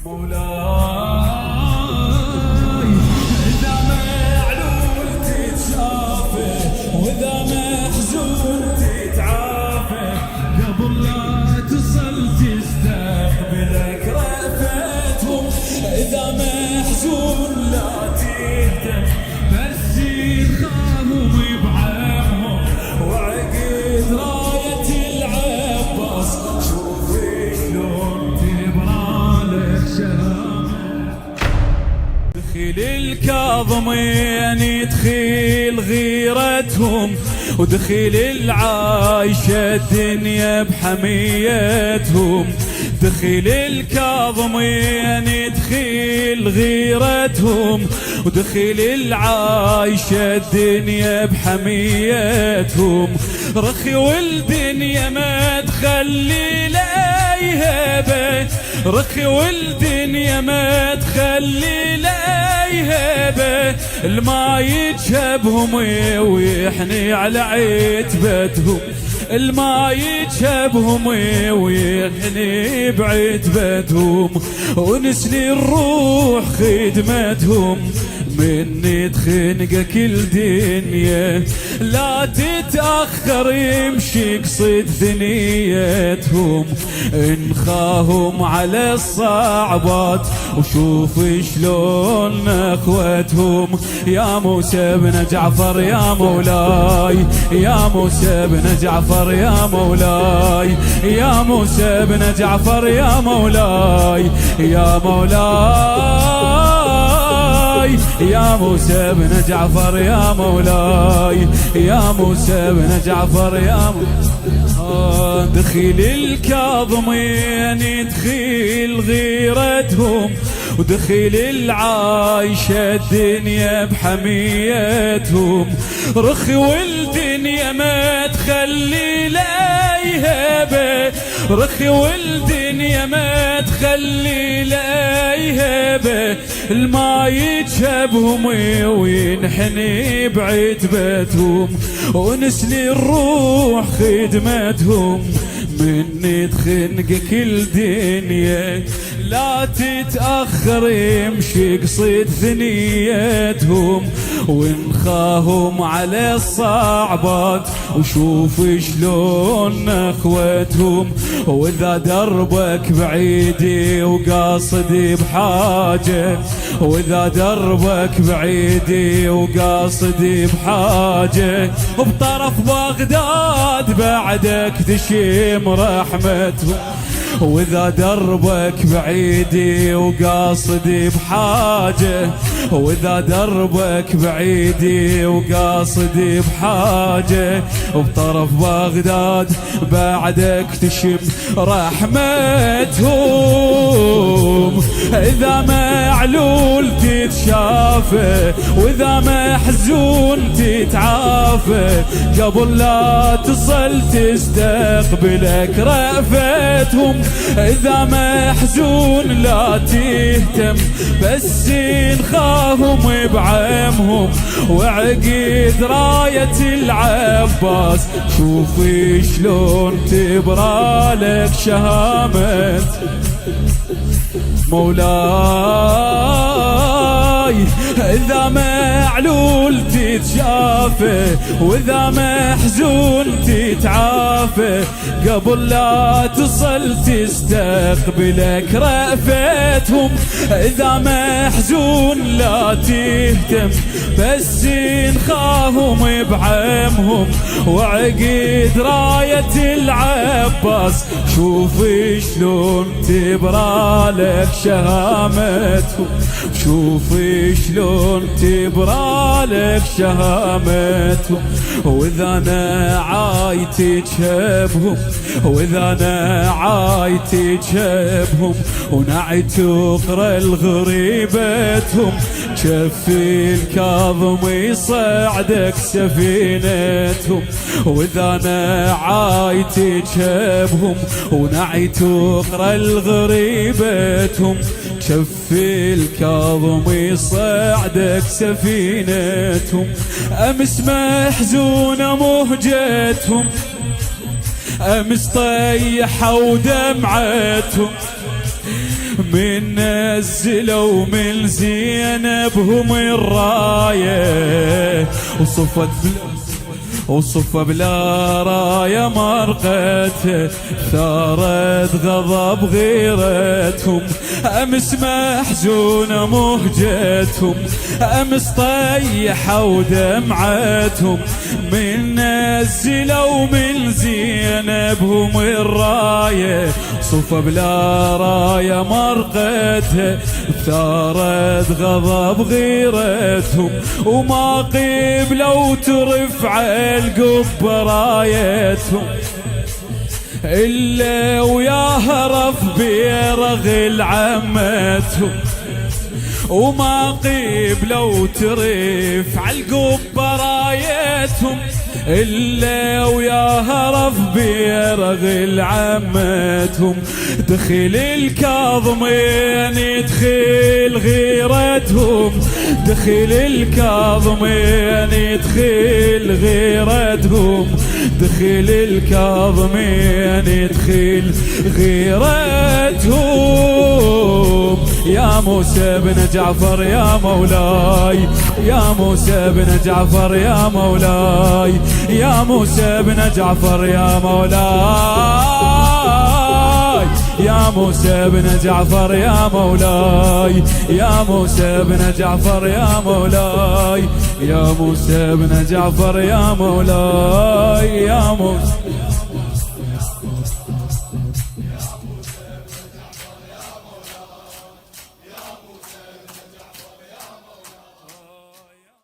مولاي إذا معلول تتشافى وإذا محزون تتعافى قبل لا تصل تستقبلك رأفتهم إذا محزون لا تهتم بس يخافوا بعمهم وعقد راية العباس شوف شلون تبرالك شهامة دخيل الكاظمين يدخل غيرتهم ودخيل العايشة الدنيا بحميتهم دخيل الكاظمين يدخل غيرتهم ودخيل العايشة الدنيا بحميتهم رخي والدنيا ما تخلي لا يهبه رخي والدنيا ما تخلي لا يهبه الما يجهبهم ويحني على عتبتهم الما يجهبهم ويحني بعتبتهم ونسلي الروح خدمتهم من تخنق كل دنيا لا تتأخر يمشي قصد ثنيتهم انخاهم على الصعبات وشوف شلون اخوتهم يا موسى بن جعفر يا مولاي يا موسى بن جعفر يا مولاي يا موسى بن جعفر يا مولاي يا مولاي يا موسى بن جعفر يا مولاي يا موسى بن جعفر يا مولاي دخيل الكاظمين يدخل غيرتهم ودخيل العايشة الدنيا بحميتهم رخي والدنيا ما تخلي لا يهبه رخي والدنيا ما تخلي لا يهبه الما يجهبهم وينحني بعتبتهم ونسلي الروح خدمتهم من تخنق كل دنيا لا تتأخر يمشي قصد ثنيتهم وانخاهم على الصعبات وشوف شلون اخوتهم واذا دربك بعيدي وقاصدي بحاجة واذا دربك بعيدي وقاصدي بحاجة بطرف بغداد بعدك تشم رحمتهم واذا دربك بعيدي وقاصدي بحاجة واذا دربك بعيدي وقاصدي بحاجة وبطرف بغداد بعدك تشم رحمتهم اذا معلول تتشافى واذا محزون تتعافى قبل لا تصل تستقبلك رأفتهم إذا محزون لا تهتم بس انخاهم بعمهم وعقد راية العباس شوف شلون تبرالك شهامة مولاي إذا معلول تتشافى واذا محزون تتعافى قبل لا تصل تستقبلك رأفتهم إذا محزون لا تهتم بس انخاهم بعمهم وعقد راية العباس شوف شلون تبرالك شهامتهم شوف شلون تبرالك شهامتهم واذا انا عايت جهبهم واذا انا عايت جهبهم ونعيت اقرا الغريبتهم شفي الكاظم يصعدك سفينتهم واذا انا عايت جهبهم ونعيت اقرا الغريبتهم شفي الكاظم يصعدك سفينتهم امس محزونة مهجتهم امس طيحة ودمعتهم من نزلوا من زينبهم الراية وصف بلا راية مرقته، ثارت غضب غيرتهم، أمس محزونة مهجتهم، أمس طيحوا دمعتهم، من نزلوا من زينبهم الراية، صف بلا راية مرقته، ثارت غضب غيرتهم، وما قبلوا ترفع القب رايتهم، إلا وياها رف بيرغ العمتهم، وما قبلوا ترفع القب رايتهم، إلا وياها رف بيرغ العمتهم، دخل الكاظمين يدخل غيرتهم، دخل الكاظمين يدخل غيرتهم، دخل الكاظمين يدخل غيرتهم. يا موسى بن جعفر يا مولاي، يا موسى بن جعفر يا مولاي، يا موسى بن جعفر يا مولاي، يا موسى بن جعفر يا مولاي، يا موسى بن جعفر يا مولاي، يا موسى بن جعفر يا مولاي، يا موسى